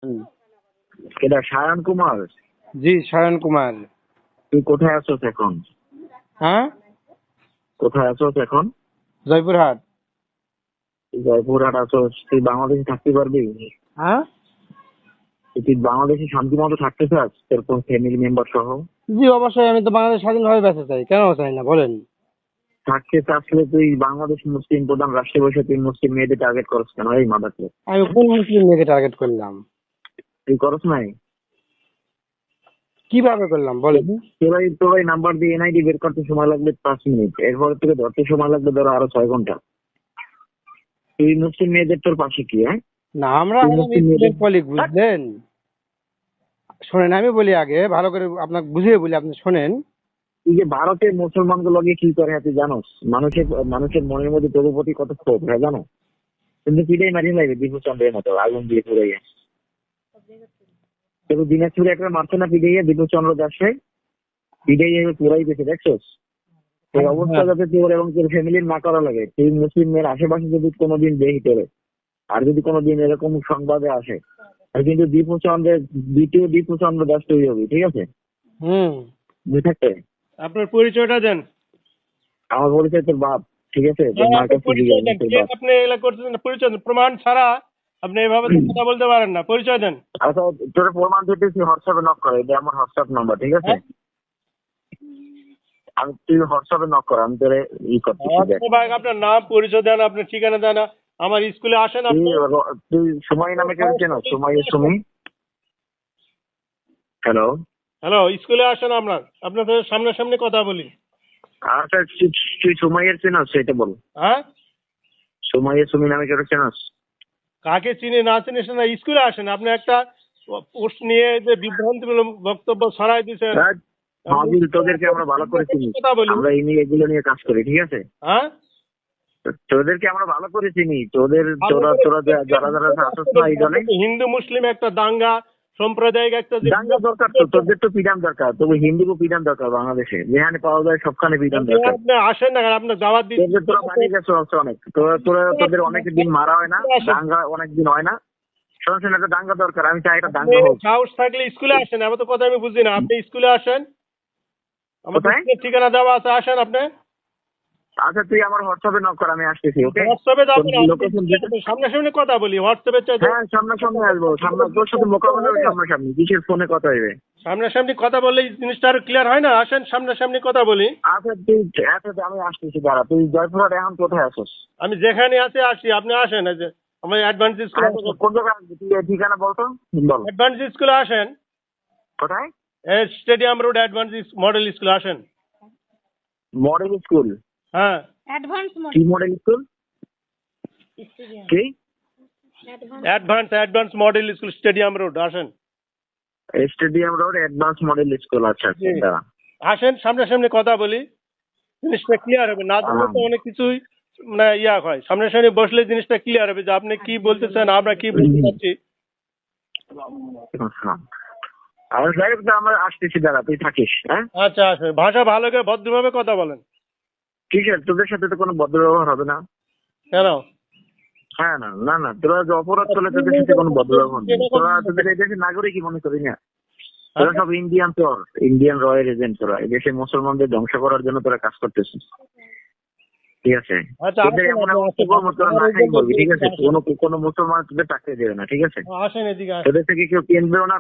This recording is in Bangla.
হুম। এটা সায়ন কুমার। জি, সায়ন কুমার। তুই কোথায় আছোস এখন? হ্যাঁ, কোথায় আছোস এখন? জয়পুরহাট। তুই জয়পুরহাট আছোস, তুই বাংলাদেশে থাকতে পারবি? হ্যাঁ, তুই বাংলাদেশে শান্তি মতো থাকতে চাস তোর কোন ফ্যামিলি মেম্বার সহ? জি অবশ্যই, আমি তো বাংলাদেশ স্বাধীনভাবে বেঁচে চাই, কেন চাই না বলেন? থাকতে চাচ্ছিলে তুই বাংলাদেশ মুসলিম প্রধান রাষ্ট্রে বসে তুই মুসলিম মেয়েদের টার্গেট করছ কেন? এই মাদাকে আমি কোন মুসলিম মেয়েকে টার্গেট করলাম? তুই করস নাই? কিভাবে করলাম বলেন? তোরাই নাম্বার দিয়ে এনআইডি বের করতে সময় লাগবে 5 মিনিট, এরপরে তোকে ধরতে সময় লাগবে ধরো আরো 6 ঘন্টা। তুই মুসলিম মেয়েদের তোর পাশে কি? হ্যাঁ, না, আমরা তুই হলাম মুসলিম মেয়েদের স্কুলের কলিগ, বুঝলেন? শোনেন, আমি বলি আগে ভালো করে আপনাকে বুঝিয়ে বলি, আপনি শোনেন। তুই যে ভারতের মুসলমানগুলো লগে কি করে তুই জানোস? মানুষের মানুষের মনের মধ্যে তোর প্রতি কত ক্ষোভ, হ্যাঁ জানো? কিন্তু পিটাই মারিয়ে লাগবে দীপু চন্দ্রের মতো আগুন দিয়ে পুরাইয়া। কিন্তু দিনাজপুরে একটা মারছে না পিটাইয়া দীপু চন্দ্র দাসে পিটাইয়া পুরাই দিয়েছে, দেখছোস? এই অবস্থা যাতে তোর এবং তোর ফ্যামিলির না করা লাগে। তুই মুসলিম মেয়ের আশেপাশে যদি কোনোদিন দেখি তোরে, আর যদি কোনোদিন এরকম সংবাদে আসে, আর কিন্তু দীপু চন্দ্রের দ্বিতীয় দীপু চন্দ্র দাস তৈরি হবি, ঠিক আছে? হুম। বুঝতে? আপনার পরিচয়টা দেন। আমার পরিচয় তোর বাপ, ঠিক আছে? তোর হ্যাঁ, মার আপনি কাছে পরিচয় দেন। তোর কে বাপ। আপনি এগুলা করতেছেন না, পরিচয় দেন। প্রমাণ ছাড়া আপনি এভাবে তো কথা বলতে পারেন না, পরিচয় দেন। আচ্ছা, তোর প্রমাণ দিতেছি, হোয়াটসঅ্যাপে নক করে, এটা আমার হোয়াটসঅ্যাপ নাম্বার, ঠিক আছে? হ্যাঁ, আমি তুই হোয়াটসঅ্যাপে নক কর, আমি তোরে করতেছি, দেখ। ভাই, আপনার নাম পরিচয় দেন, আপনার ঠিকানা দেন। আমার স্কুলে আসেন তুই আপনি। তুই সময় নামে কেউ চেনো? সুমি। হ্যালো। হ্যালো, স্কুলে আসেন, আপনার সাথে সামনাসামনি কথা বলি। আচ্ছা, তুই সুমাইয়ের চেনস সেটা বল। হ্যাঁ, সুমি নামে কেউ চেনস? কাকে চিনি না চিনি সেটা না, স্কুলে আসেন। আপনি একটা পোস্ট নিয়ে যে বিভ্রান্তিমূলক বক্তব্য ছড়াই দিচ্ছেন। হাজির, তোদেরকে আমরা ভালো করে চিনি, কথা বলি। আমরা এই নিয়ে এগুলো নিয়ে কাজ করি, ঠিক আছে? হ্যাঁ, তোদেরকে আমরা ভালো করে চিনি, তোরা তোরা যারা যারা আসছ না এই দলে। হিন্দু মুসলিম একটা দাঙ্গা, সাম্প্রদায়িক একটা যে দাঙ্গা দরকার তো, তোদের তো পিডান দরকার, তবে হিন্দুকে পিডান দরকার বাংলাদেশে, যেখানে পাওয়া যায় সবখানে পিডান দরকার। আপনি আসেন না, আপনার দাওয়াত দিচ্ছি। তোরা বানিয়ে গেছো হচ্ছে অনেক, তোদের অনেক দিন মারা হয় না, দাঙ্গা অনেক দিন হয় না। শোন, একটা দাঙ্গা দরকার, আমি চাই একটা দাঙ্গা হোক। সাহস থাকলে স্কুলে আসেন, এবার তো কথা আমি বুঝি না। আপনি স্কুলে আসেন, আমার কোথায়? ঠিকানা দেওয়া আছে, আসেন আপনি। আচ্ছা, তুই আমার হোয়াটসঅ্যাপে নক কর, আমি আসতেছি, ওকে? হোয়াটসঅ্যাপে যাবেন, লোকেশন দিতে। সামনাসামনি কথা বলি। হোয়াটসঅ্যাপে হ্যাঁ, সামনাসামনি আসবো, তোর সাথে মোকাবেলা হবে সামনাসামনি, কিসের ফোনে কথা হইবে? সামনাসামনি কথা বললে এই জিনিসটা আরো ক্লিয়ার হয় না। আসেন, সামনাসামনি কথা বলি। আচ্ছা, আমি আসতেছি, দাঁড়া। তুই জয়পুরহাট এখন কোথায় আছিস? আমি যেখানে আছি আসি, আপনি আসেন। এই যে আমার অ্যাডভান্স স্কুলে, কোন জায়গায় আসবি? তুই ঠিকানা বলতো, বল। অ্যাডভান্স স্কুলে আসেন। কোথায়? Stadium road advance model school, আসেন। Model school? হ্যাঁ, কি মডেল স্কুল? কি? Advance model school, stadium road, আসেন। Stadium road advance model school, আচ্ছা আচ্ছা, দাঁড়া। আসেন, সামনাসামনি কথা বলি, জিনিসটা ক্লিয়ার হবে। না জানলে তো অনেক কিছুই মানে হয়। সামনাসামনি বসলে জিনিসটা ক্লিয়ার হবে যে আপনি কি বলতেছেন, আমরা কি বলতে চাচ্ছি। আর সাহেব, আমরা আসতেছি, দাঁড়া, তুই থাকিস, হ্যাঁ? আচ্ছা, আসেন। ভাষা ভালো করে ভদ্রভাবে কথা বলেন। ঠিক আছে, তোদের সাথে তো কোনো ভদ্র ব্যবহার হবে না। কেন? হ্যাঁ, না না না, তোরা যে অপরাধ চলে তোদের সাথে কোনো ভদ্র ব্যবহার নেই। তোদের এই দেশের নাগরিকই মনে করি না। তোরা সব ইন্ডিয়ান রয়ের এজেন্ট। তোরা এই দেশে মুসলমানদের ধ্বংস করার জন্য তোরা কাজ করতেছিস, ঠিক আছে? আচ্ছা, তোদের এমন এমন তোরা না খাই বলবি, ঠিক আছে? কোনো মুসলমান তোদের টাকা দেবে না, ঠিক আছে? আসেন এদিকে, তোদের থেকে কেউ কিনবেও না।